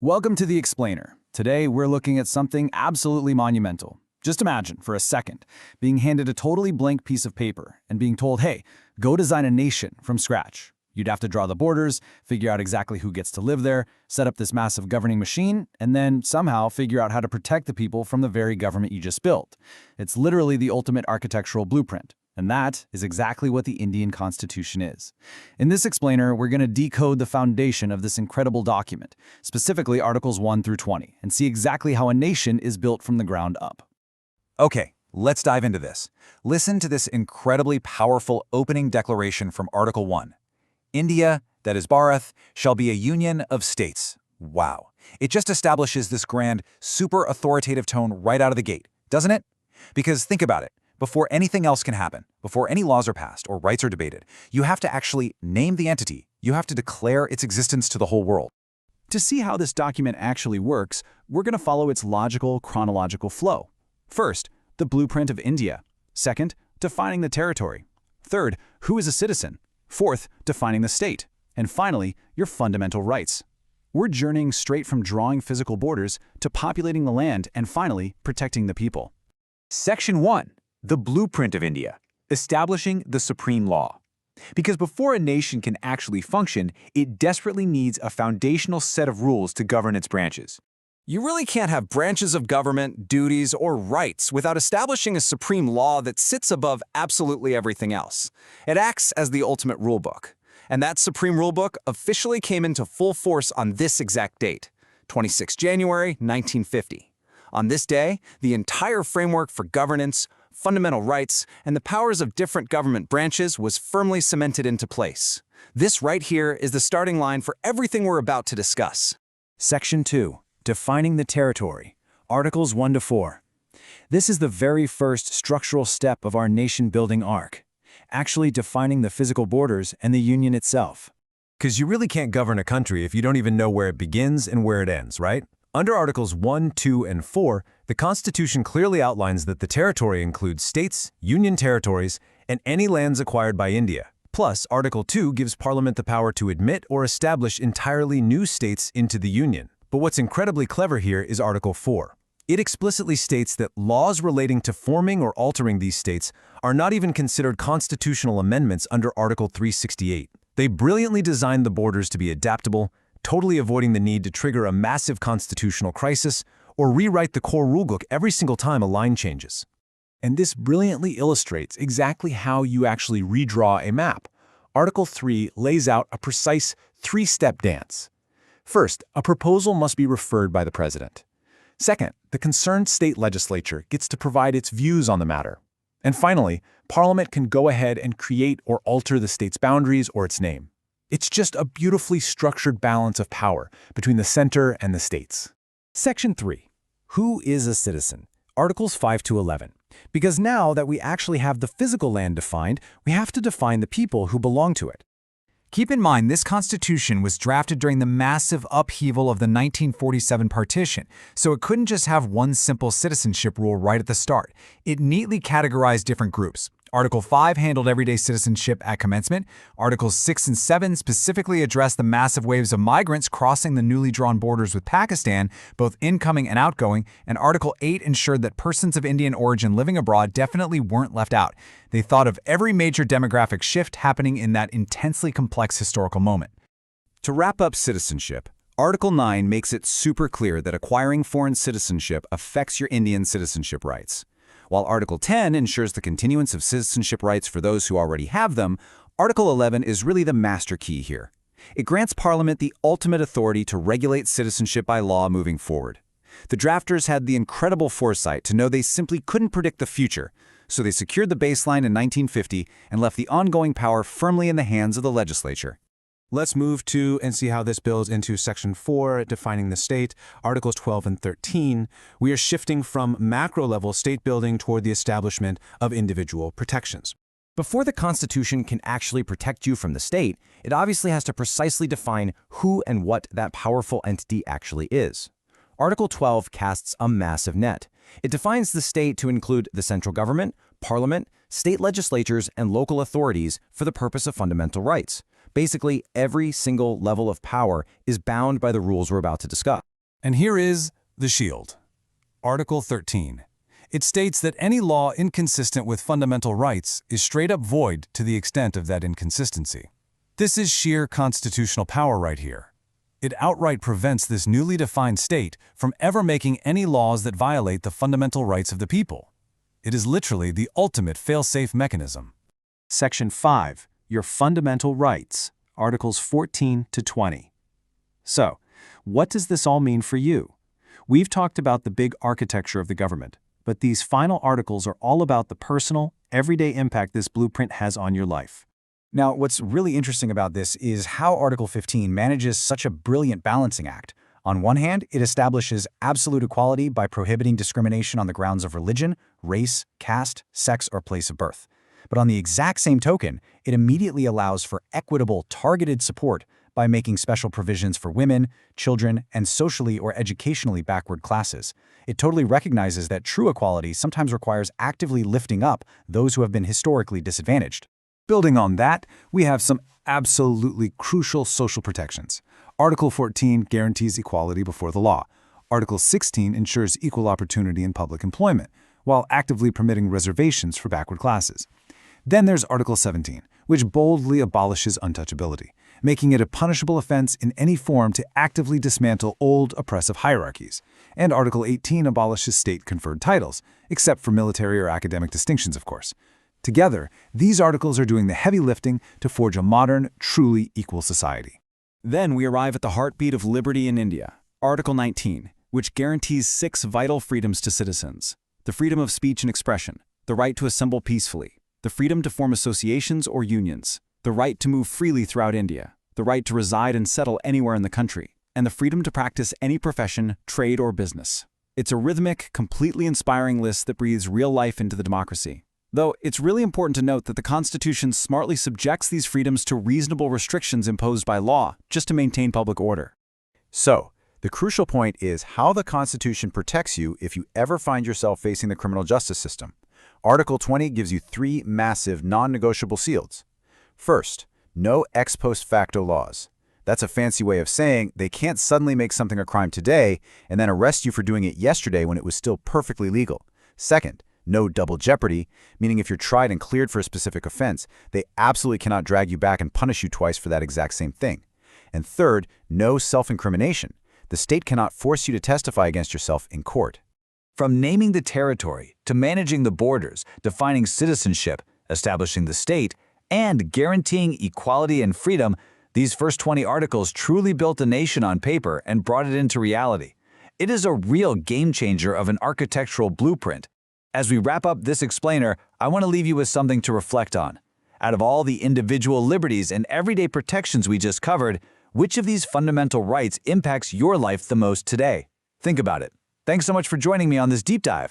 Welcome to The Explainer. Today, we're looking at something absolutely monumental. Just imagine, for a second, being handed a totally blank piece of paper and being told, hey, go design a nation from scratch. You'd have to draw the borders, figure out exactly who gets to live there, set up this massive governing machine, and then somehow figure out how to protect the people from the very government you just built. It's literally the ultimate architectural blueprint. And that is exactly what the Indian Constitution is. In this explainer, we're going to decode the foundation of this incredible document, specifically Articles 1 through 20, and see exactly how a nation is built from the ground up. Okay, let's dive into this. Listen to this incredibly powerful opening declaration from Article 1. India, that is Bharat, shall be a union of states. Wow. It just establishes this grand, super authoritative tone right out of the gate, doesn't it? Because think about it. Before anything else can happen, before any laws are passed or rights are debated, you have to actually name the entity. You have to declare its existence to the whole world. To see how this document actually works, we're going to follow its logical, chronological flow. First, the blueprint of India. Second, defining the territory. Third, who is a citizen. Fourth, defining the state. And finally, your fundamental rights. We're journeying straight from drawing physical borders to populating the land and finally, protecting the people. Section 1. The blueprint of India, establishing the supreme law. Because before a nation can actually function, it desperately needs a foundational set of rules to govern its branches. You really can't have branches of government, duties, or rights without establishing a supreme law that sits above absolutely everything else. It acts as the ultimate rulebook. And that supreme rulebook officially came into full force on this exact date, 26 January 1950. On this day, the entire framework for governance, fundamental rights, and the powers of different government branches was firmly cemented into place. This right here is the starting line for everything we're about to discuss. Section 2. Defining the territory. Articles 1 to 4. This is the very first structural step of our nation-building arc, actually defining the physical borders and the union itself. Because you really can't govern a country if you don't even know where it begins and where it ends, right? Under Articles 1, 2, and 4, the Constitution clearly outlines that the territory includes states, union territories, and any lands acquired by India. Plus, Article 2 gives Parliament the power to admit or establish entirely new states into the Union. But what's incredibly clever here is Article 4. It explicitly states that laws relating to forming or altering these states are not even considered constitutional amendments under Article 368. They brilliantly designed the borders to be adaptable, totally avoiding the need to trigger a massive constitutional crisis or rewrite the core rulebook every single time a line changes. And this brilliantly illustrates exactly how you actually redraw a map. Article 3 lays out a precise three-step dance. First, a proposal must be referred by the president. Second, the concerned state legislature gets to provide its views on the matter. And finally, Parliament can go ahead and create or alter the state's boundaries or its name. It's just a beautifully structured balance of power between the center and the states. Section 3. Who is a citizen? Articles 5 to 11. Because now that we actually have the physical land defined, we have to define the people who belong to it. Keep in mind, this Constitution was drafted during the massive upheaval of the 1947 partition, so it couldn't just have one simple citizenship rule right at the start. It neatly categorized different groups. Article 5 handled everyday citizenship at commencement. Articles 6 and 7 specifically addressed the massive waves of migrants crossing the newly drawn borders with Pakistan, both incoming and outgoing, and Article 8 ensured that persons of Indian origin living abroad definitely weren't left out. They thought of every major demographic shift happening in that intensely complex historical moment. To wrap up citizenship, Article 9 makes it super clear that acquiring foreign citizenship affects your Indian citizenship rights. While Article 10 ensures the continuance of citizenship rights for those who already have them, Article 11 is really the master key here. It grants Parliament the ultimate authority to regulate citizenship by law moving forward. The drafters had the incredible foresight to know they simply couldn't predict the future, so they secured the baseline in 1950 and left the ongoing power firmly in the hands of the legislature. Let's move to and see how this builds into Section 4, defining the state, Articles 12 and 13. We are shifting from macro-level state building toward the establishment of individual protections. Before the Constitution can actually protect you from the state, it obviously has to precisely define who and what that powerful entity actually is. Article 12 casts a massive net. It defines the state to include the central government, parliament, state legislatures, and local authorities for the purpose of fundamental rights. Basically, every single level of power is bound by the rules we're about to discuss. And here is the shield. Article 13. It states that any law inconsistent with fundamental rights is straight up void to the extent of that inconsistency. This is sheer constitutional power right here. It outright prevents this newly defined state from ever making any laws that violate the fundamental rights of the people. It is literally the ultimate fail-safe mechanism. Section 5. Your fundamental rights. Articles 14 to 20. So, what does this all mean for you? We've talked about the big architecture of the government, but these final articles are all about the personal, everyday impact this blueprint has on your life. Now, what's really interesting about this is how Article 15 manages such a brilliant balancing act. On one hand, it establishes absolute equality by prohibiting discrimination on the grounds of religion, race, caste, sex, or place of birth. But on the exact same token, it immediately allows for equitable, targeted support by making special provisions for women, children, and socially or educationally backward classes. It totally recognizes that true equality sometimes requires actively lifting up those who have been historically disadvantaged. Building on that, we have some absolutely crucial social protections. Article 14 guarantees equality before the law. Article 16 ensures equal opportunity in public employment, while actively permitting reservations for backward classes. Then there's Article 17, which boldly abolishes untouchability, making it a punishable offense in any form to actively dismantle old oppressive hierarchies. And Article 18 abolishes state-conferred titles, except for military or academic distinctions, of course. Together, these articles are doing the heavy lifting to forge a modern, truly equal society. Then we arrive at the heartbeat of liberty in India, Article 19, which guarantees 6 vital freedoms to citizens: the freedom of speech and expression, the right to assemble peacefully, the freedom to form associations or unions, the right to move freely throughout India, the right to reside and settle anywhere in the country, and the freedom to practice any profession, trade, or business. It's a rhythmic, completely inspiring list that breathes real life into the democracy. Though it's really important to note that the Constitution smartly subjects these freedoms to reasonable restrictions imposed by law just to maintain public order. So, the crucial point is how the Constitution protects you if you ever find yourself facing the criminal justice system. Article 20 gives you 3 massive, non-negotiable shields. First, no ex post facto laws. That's a fancy way of saying they can't suddenly make something a crime today and then arrest you for doing it yesterday when it was still perfectly legal. Second, no double jeopardy, meaning if you're tried and cleared for a specific offense, they absolutely cannot drag you back and punish you twice for that exact same thing. And third, no self-incrimination. The state cannot force you to testify against yourself in court. From naming the territory to managing the borders, defining citizenship, establishing the state, and guaranteeing equality and freedom, these first 20 articles truly built a nation on paper and brought it into reality. It is a real game changer of an architectural blueprint. As we wrap up this explainer, I want to leave you with something to reflect on. Out of all the individual liberties and everyday protections we just covered, which of these fundamental rights impacts your life the most today? Think about it. Thanks so much for joining me on this deep dive.